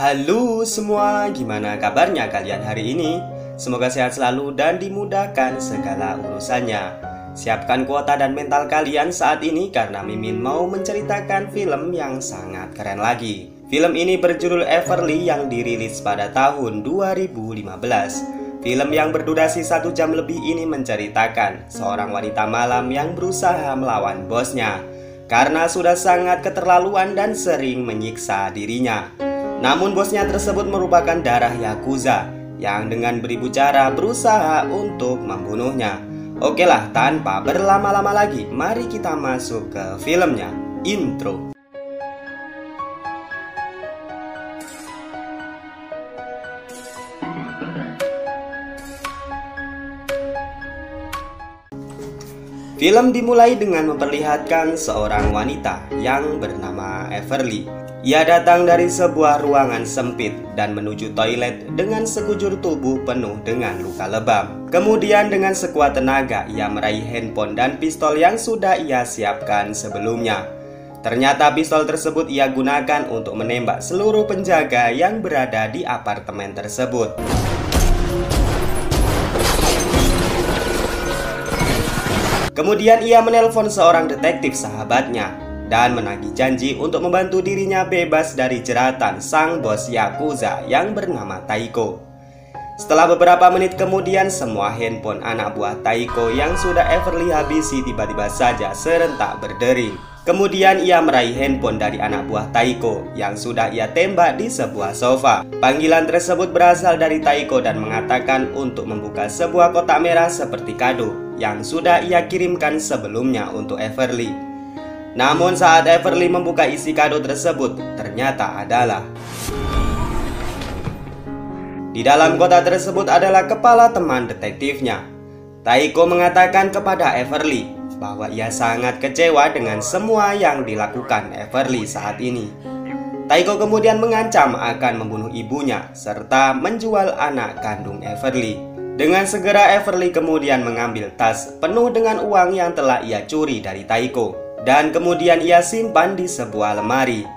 Halo semua, gimana kabarnya kalian hari ini? Semoga sehat selalu dan dimudahkan segala urusannya. Siapkan kuota dan mental kalian saat ini karena Mimin mau menceritakan film yang sangat keren lagi. Film ini berjudul Everly yang dirilis pada tahun 2015. Film yang berdurasi 1 jam lebih ini menceritakan seorang wanita malam yang berusaha melawan bosnya karena sudah sangat keterlaluan dan sering menyiksa dirinya. Namun bosnya tersebut merupakan darah Yakuza yang dengan beribu cara berusaha untuk membunuhnya. Oke lah, tanpa berlama-lama lagi, mari kita masuk ke filmnya. Intro. Film dimulai dengan memperlihatkan seorang wanita yang bernama Everly. Ia datang dari sebuah ruangan sempit dan menuju toilet dengan sekujur tubuh penuh dengan luka lebam. Kemudian dengan sekuat tenaga ia meraih handphone dan pistol yang sudah ia siapkan sebelumnya. Ternyata pistol tersebut ia gunakan untuk menembak seluruh penjaga yang berada di apartemen tersebut. Kemudian ia menelpon seorang detektif sahabatnya dan menagih janji untuk membantu dirinya bebas dari jeratan sang bos Yakuza yang bernama Taiko. Setelah beberapa menit kemudian, semua handphone anak buah Taiko yang sudah Everly habisi tiba-tiba saja serentak berdering. Kemudian ia meraih handphone dari anak buah Taiko yang sudah ia tembak di sebuah sofa. Panggilan tersebut berasal dari Taiko dan mengatakan untuk membuka sebuah kotak merah seperti kado yang sudah ia kirimkan sebelumnya untuk Everly. Namun saat Everly membuka isi kado tersebut, ternyata adalah di dalam kotak tersebut adalah kepala teman detektifnya. Taiko mengatakan kepada Everly bahwa ia sangat kecewa dengan semua yang dilakukan Everly saat ini. Taiko kemudian mengancam akan membunuh ibunya serta menjual anak kandung Everly. Dengan segera Everly kemudian mengambil tas penuh dengan uang yang telah ia curi dari Taiko dan kemudian ia simpan di sebuah lemari.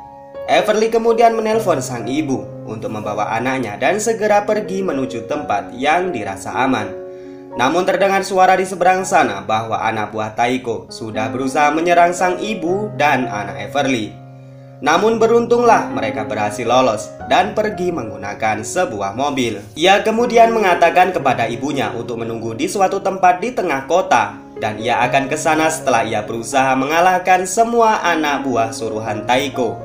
Everly kemudian menelpon sang ibu untuk membawa anaknya dan segera pergi menuju tempat yang dirasa aman. Namun terdengar suara di seberang sana bahwa anak buah Taiko sudah berusaha menyerang sang ibu dan anak Everly. Namun beruntunglah mereka berhasil lolos dan pergi menggunakan sebuah mobil. Ia kemudian mengatakan kepada ibunya untuk menunggu di suatu tempat di tengah kota dan ia akan ke sana setelah ia berusaha mengalahkan semua anak buah suruhan Taiko.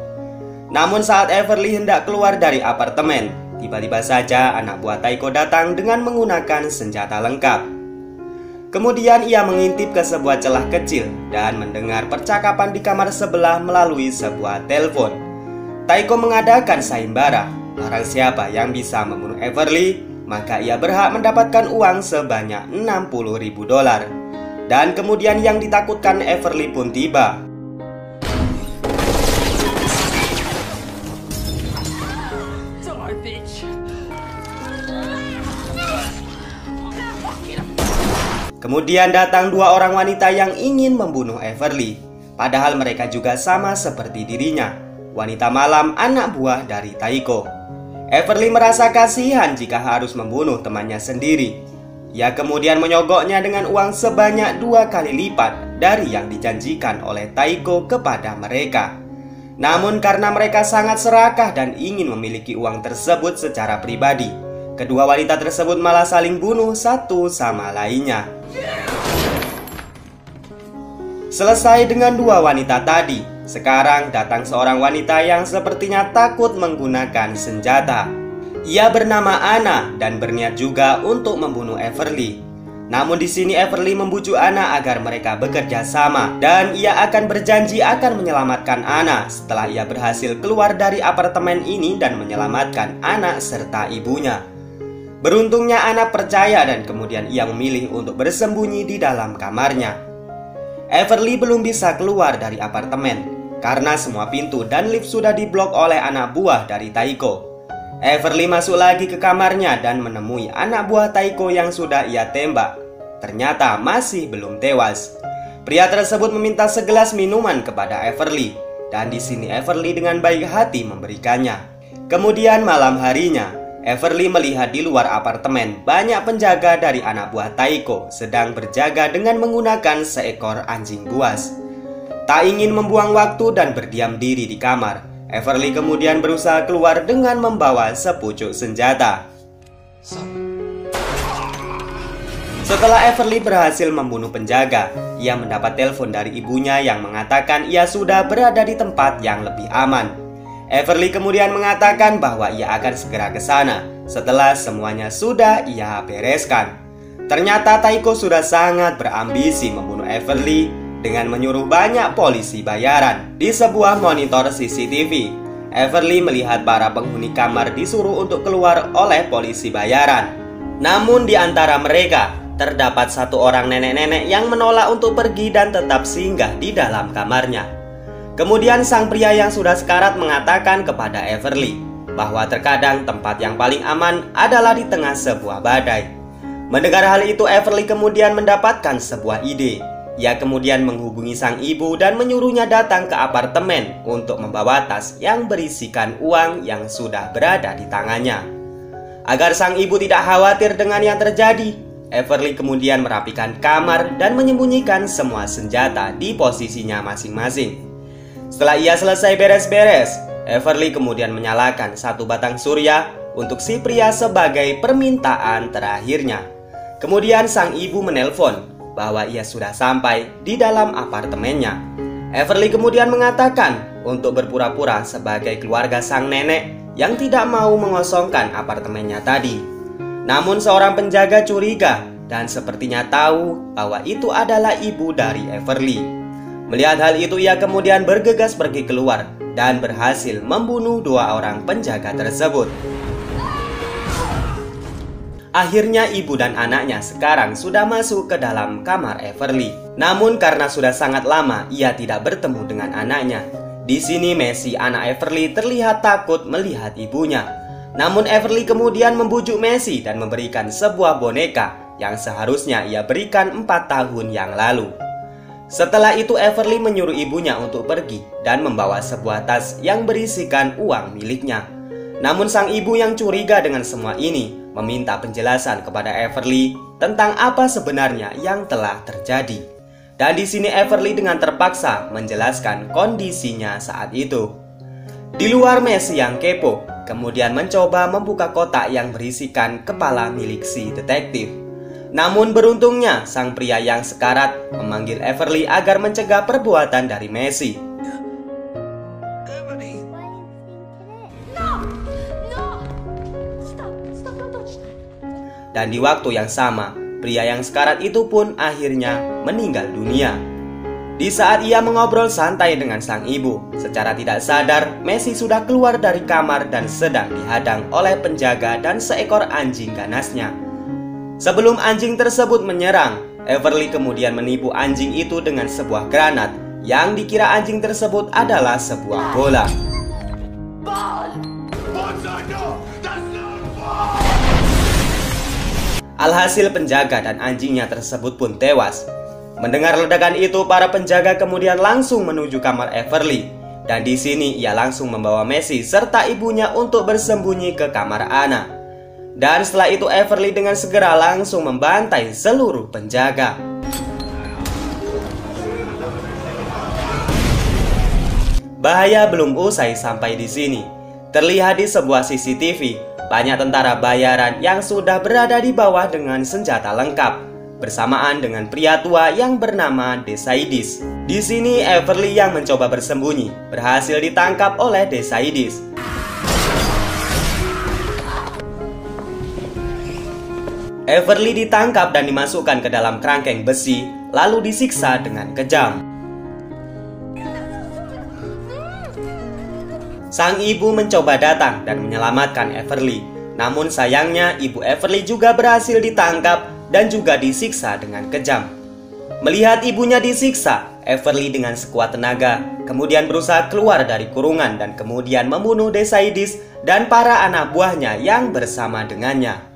Namun saat Everly hendak keluar dari apartemen, tiba-tiba saja anak buah Taiko datang dengan menggunakan senjata lengkap. Kemudian ia mengintip ke sebuah celah kecil dan mendengar percakapan di kamar sebelah melalui sebuah telepon. Taiko mengadakan sayembara, barang siapa yang bisa membunuh Everly, maka ia berhak mendapatkan uang sebanyak $60.000. Dan kemudian yang ditakutkan Everly pun tiba. Kemudian datang 2 orang wanita yang ingin membunuh Everly. Padahal mereka juga sama seperti dirinya, wanita malam anak buah dari Taiko. Everly merasa kasihan jika harus membunuh temannya sendiri. Ia kemudian menyogoknya dengan uang sebanyak 2 kali lipat dari yang dijanjikan oleh Taiko kepada mereka. Namun karena mereka sangat serakah dan ingin memiliki uang tersebut secara pribadi, kedua wanita tersebut malah saling bunuh satu sama lainnya. Selesai dengan 2 wanita tadi, sekarang datang seorang wanita yang sepertinya takut menggunakan senjata. Ia bernama Anna dan berniat juga untuk membunuh Everly. Namun di sini Everly membujuk Anna agar mereka bekerja sama dan ia akan berjanji akan menyelamatkan Anna setelah ia berhasil keluar dari apartemen ini dan menyelamatkan anak serta ibunya. Beruntungnya Anna percaya dan kemudian ia memilih untuk bersembunyi di dalam kamarnya. Everly belum bisa keluar dari apartemen karena semua pintu dan lift sudah diblok oleh anak buah dari Taiko. Everly masuk lagi ke kamarnya dan menemui anak buah Taiko yang sudah ia tembak. Ternyata masih belum tewas. Pria tersebut meminta segelas minuman kepada Everly dan di sini Everly dengan baik hati memberikannya. Kemudian malam harinya, Everly melihat di luar apartemen banyak penjaga dari anak buah Taiko sedang berjaga dengan menggunakan seekor anjing buas. Tak ingin membuang waktu dan berdiam diri di kamar, Everly kemudian berusaha keluar dengan membawa sepucuk senjata. Setelah Everly berhasil membunuh penjaga, ia mendapat telepon dari ibunya yang mengatakan ia sudah berada di tempat yang lebih aman. Everly kemudian mengatakan bahwa ia akan segera ke sana setelah semuanya sudah ia bereskan. Ternyata Taiko sudah sangat berambisi membunuh Everly dengan menyuruh banyak polisi bayaran. Di sebuah monitor CCTV, Everly melihat para penghuni kamar disuruh untuk keluar oleh polisi bayaran. Namun di antara mereka, terdapat satu orang nenek-nenek yang menolak untuk pergi dan tetap singgah di dalam kamarnya. Kemudian sang pria yang sudah sekarat mengatakan kepada Everly bahwa terkadang tempat yang paling aman adalah di tengah sebuah badai. Mendengar hal itu, Everly kemudian mendapatkan sebuah ide. Ia kemudian menghubungi sang ibu dan menyuruhnya datang ke apartemen untuk membawa tas yang berisikan uang yang sudah berada di tangannya. Agar sang ibu tidak khawatir dengan yang terjadi, Everly kemudian merapikan kamar dan menyembunyikan semua senjata di posisinya masing-masing. Setelah ia selesai beres-beres, Everly kemudian menyalakan satu batang surya untuk si pria sebagai permintaan terakhirnya. Kemudian sang ibu menelpon bahwa ia sudah sampai di dalam apartemennya. Everly kemudian mengatakan untuk berpura-pura sebagai keluarga sang nenek yang tidak mau mengosongkan apartemennya tadi. Namun seorang penjaga curiga dan sepertinya tahu bahwa itu adalah ibu dari Everly. Melihat hal itu, ia kemudian bergegas pergi keluar dan berhasil membunuh dua orang penjaga tersebut. Akhirnya ibu dan anaknya sekarang sudah masuk ke dalam kamar Everly. Namun karena sudah sangat lama ia tidak bertemu dengan anaknya. Di sini Messi, anak Everly, terlihat takut melihat ibunya. Namun Everly kemudian membujuk Messi dan memberikan sebuah boneka yang seharusnya ia berikan 4 tahun yang lalu. Setelah itu Everly menyuruh ibunya untuk pergi dan membawa sebuah tas yang berisikan uang miliknya. Namun sang ibu yang curiga dengan semua ini meminta penjelasan kepada Everly tentang apa sebenarnya yang telah terjadi. Dan di sini Everly dengan terpaksa menjelaskan kondisinya saat itu. Di luar, Messi yang kepo kemudian mencoba membuka kotak yang berisikan kepala milik si detektif. Namun beruntungnya sang pria yang sekarat memanggil Everly agar mencegah perbuatan dari Messi. Dan di waktu yang sama, pria yang sekarat itu pun akhirnya meninggal dunia. Di saat ia mengobrol santai dengan sang ibu, secara tidak sadar Messi sudah keluar dari kamar dan sedang dihadang oleh penjaga dan seekor anjing ganasnya. Sebelum anjing tersebut menyerang, Everly kemudian menipu anjing itu dengan sebuah granat yang dikira anjing tersebut adalah sebuah bola. Alhasil penjaga dan anjingnya tersebut pun tewas. Mendengar ledakan itu, para penjaga kemudian langsung menuju kamar Everly. Dan di sini ia langsung membawa Messi serta ibunya untuk bersembunyi ke kamar Anna. Dan setelah itu Everly dengan segera langsung membantai seluruh penjaga. Bahaya belum usai sampai di sini. Terlihat di sebuah CCTV, banyak tentara bayaran yang sudah berada di bawah dengan senjata lengkap, bersamaan dengan pria tua yang bernama Desaidis. Di sini Everly yang mencoba bersembunyi berhasil ditangkap oleh Desaidis. Everly ditangkap dan dimasukkan ke dalam kerangkeng besi, lalu disiksa dengan kejam. Sang ibu mencoba datang dan menyelamatkan Everly. Namun sayangnya ibu Everly juga berhasil ditangkap dan juga disiksa dengan kejam. Melihat ibunya disiksa, Everly dengan sekuat tenaga kemudian berusaha keluar dari kurungan dan kemudian membunuh Desaidis dan para anak buahnya yang bersama dengannya.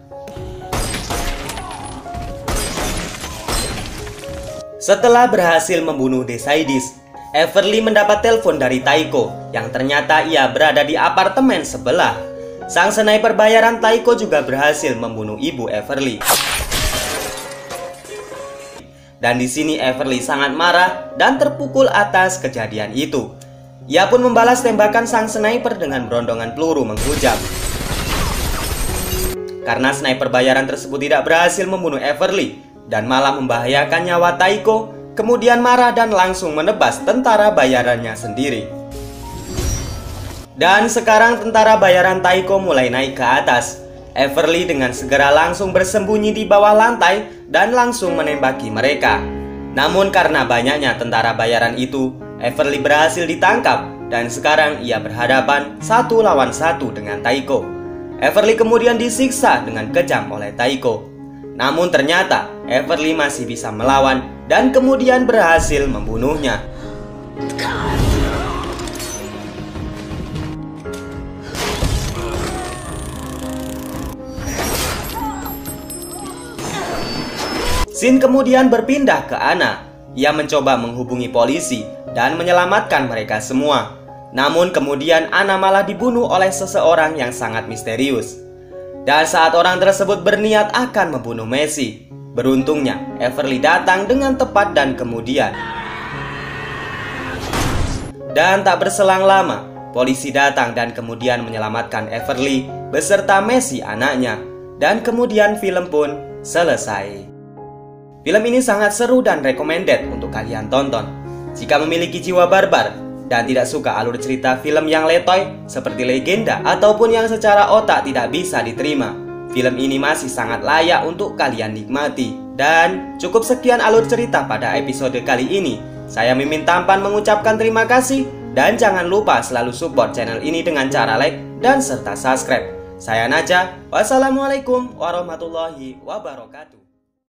Setelah berhasil membunuh Desaidis, Everly mendapat telepon dari Taiko yang ternyata ia berada di apartemen sebelah. sang sniper bayaran Taiko juga berhasil membunuh ibu Everly. Dan di sini Everly sangat marah dan terpukul atas kejadian itu. Ia pun membalas tembakan sang sniper dengan berondongan peluru menghujam. Karena sniper bayaran tersebut tidak berhasil membunuh Everly dan malah membahayakan nyawa Taiko, kemudian marah dan langsung menebas tentara bayarannya sendiri. Dan sekarang tentara bayaran Taiko mulai naik ke atas. Everly dengan segera langsung bersembunyi di bawah lantai dan langsung menembaki mereka. Namun karena banyaknya tentara bayaran itu, Everly berhasil ditangkap dan sekarang ia berhadapan 1 lawan 1 dengan Taiko. Everly kemudian disiksa dengan kejam oleh Taiko. Namun ternyata Everly masih bisa melawan dan kemudian berhasil membunuhnya. Shin kemudian berpindah ke Anna. Ia mencoba menghubungi polisi dan menyelamatkan mereka semua. Namun kemudian Anna malah dibunuh oleh seseorang yang sangat misterius. Dan saat orang tersebut berniat akan membunuh Messi, beruntungnya Everly datang dengan tepat dan kemudian. Dan tak berselang lama, polisi datang dan kemudian menyelamatkan Everly beserta Messi anaknya. Dan kemudian film pun selesai. Film ini sangat seru dan recommended untuk kalian tonton. Jika memiliki jiwa barbar dan tidak suka alur cerita film yang letoy seperti legenda ataupun yang secara otak tidak bisa diterima, film ini masih sangat layak untuk kalian nikmati. Dan cukup sekian alur cerita pada episode kali ini. Saya Mimin Tampan mengucapkan terima kasih dan jangan lupa selalu support channel ini dengan cara like dan serta subscribe. Saya Najah. Wassalamualaikum warahmatullahi wabarakatuh.